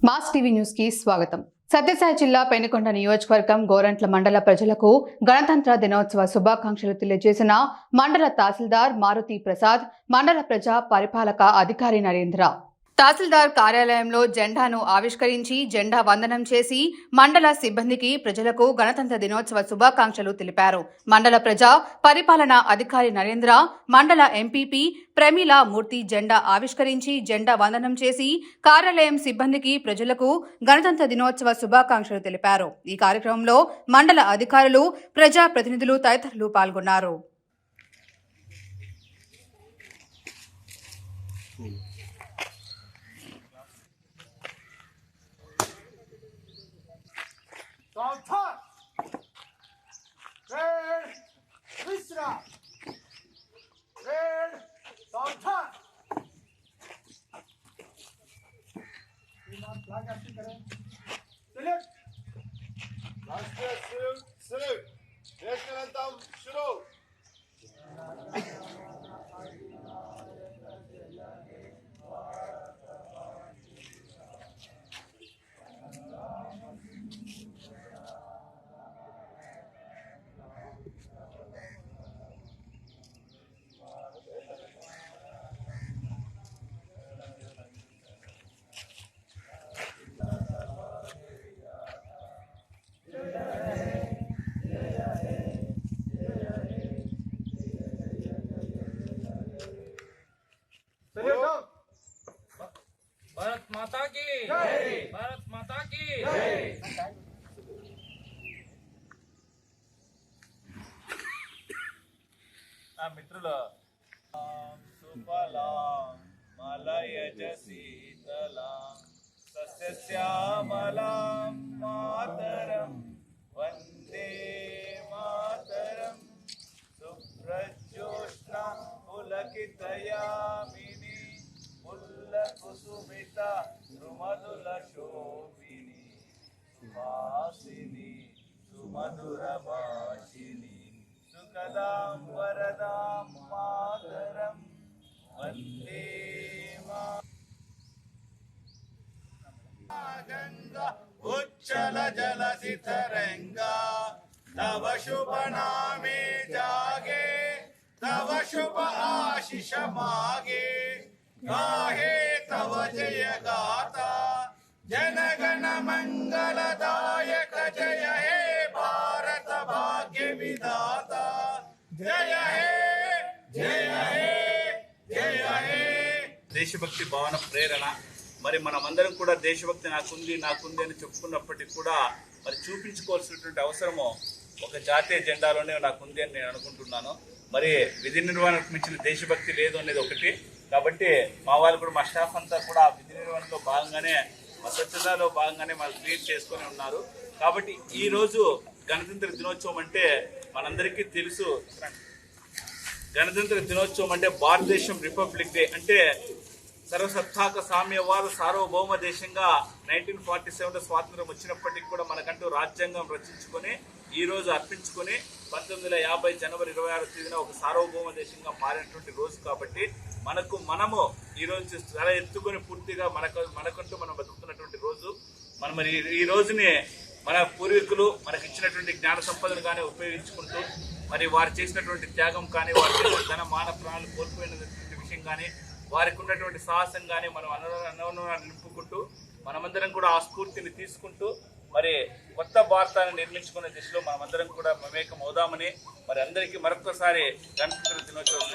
Mass TV news కి స్వాగతం. సత్యసాయి జిల్లా పెనుకొండ నియోజకవర్గం గోరంట్ల మండల ప్రజలకు గణతంత్ర దినోత్సవ శుభాకాంక్షలు తెలియజేసిన మండల తహసీల్దార్ మారుతి ప్రసాద్, మండల ప్రజా పరిపాలక అధికారి నరేంద్ర. తహసీల్దార్ కార్యాలయంలో జెండాను ఆవిష్కరించి జెండా వందనం చేసి మండల సిబ్బందికి ప్రజలకు గణతంత్ర దినోత్సవ శుభాకాంక్షలు తెలిపారు. మండల ప్రజా పరిపాలన అధికారి నరేంద్ర, మండల ఎంపీపీ ప్రమీలా మూర్తి జెండా ఆవిష్కరించి జెండా వందనం చేసి కార్యాలయం సిబ్బందికి ప్రజలకు గణతంత్ర దినోత్సవ శుభాకాంక్షలు తెలిపారు. ఈ కార్యక్రమంలో మండల అధికారులు, ప్రజా ప్రతినిధులు తదితరులు పాల్గొన్నారు. Red, Visra. Red, Sultan. Flag acting करें. Select. Raष्ट्रीय salute. National anthem शुरू. भारत माता की जय। भारत माता की जय। మిత్రులు సుఫలాం మలయజ శీతలాం సస్యశ్యామలాం మాతరం వందే మాతరం సుప్రజ్యోత్స్న పులకితయామిని కుసుమిత సుమధుల శోభిని సువాసిని సుమధుర భాషిని సుఖదాం వరదాం మాతరం వందే గంగా ఉచ్చల జలసి తరంగా తవ శుభ నామే జాగే తవ శుభ ఆశిష మాగే गाहे तव जय गाता जनगण मंगलदायक जय हे भारत भाग्य विधाता जय हे जय हे जय हे దేశభక్తి భావన ప్రేరణ మరి మనమందరం కూడా దేశభక్తి నాకుంది అని చెప్పుకున్నప్పటికీ కూడా మరి చూపించుకోవాల్సినటువంటి అవసరము ఒక జాతీయ జెండాలోనే నాకుంది అని నేను అనుకుంటున్నాను. మరి విధి నిర్వహణకు మించిన దేశభక్తి లేదు అనేది ఒకటి. కాబట్టి మా వాళ్ళు కూడా మా స్టాఫ్ అంతా కూడా విధి నిర్వహణలో భాగంగానే మా స్వచ్ఛతలో భాగంగానే వాళ్ళు క్రియేట్ చేసుకొని ఉన్నారు. కాబట్టి ఈరోజు గణతంత్ర దినోత్సవం అంటే మనందరికీ తెలుసు. గణతంత్ర దినోత్సవం అంటే భారతదేశం రిపబ్లిక్ డే అంటే సర్వసత్తాక సామ్యవాద సార్వభౌమ దేశంగా 1947లో స్వాతంత్రం వచ్చినప్పటికీ కూడా మనకంటూ రాజ్యాంగం రచించుకొని ఈ రోజు అర్పించుకొని 1950 జనవరి 26 తేదీన ఒక సార్వభౌమ దేశంగా మారినటువంటి రోజు. కాబట్టి మనము ఈ రోజు తల ఎత్తుకొని పూర్తిగా మనకంటూ మనం బతుకుతున్నటువంటి రోజు. మనం మరి ఈ రోజుని మన పూర్వీకులు మనకి ఇచ్చినటువంటి జ్ఞాన సంపదను కానీ ఉపయోగించుకుంటూ మరి వారు చేసినటువంటి త్యాగం కానీ వారు చేసిన ధన మాన ప్రాణాలు కోల్పోయినటువంటి విషయం కానీ వారికి ఉన్నటువంటి సాహసం కానీ మనం అనుగుణంగా నింపుకుంటూ మనమందరం కూడా ఆ స్ఫూర్తిని తీసుకుంటూ మరి కొత్త భారతాన్ని నిర్మించుకునే దిశలో మనమందరం కూడా మమేకం అవుదామని మరి అందరికీ మరొకసారి గణతంత్ర దినోత్సవం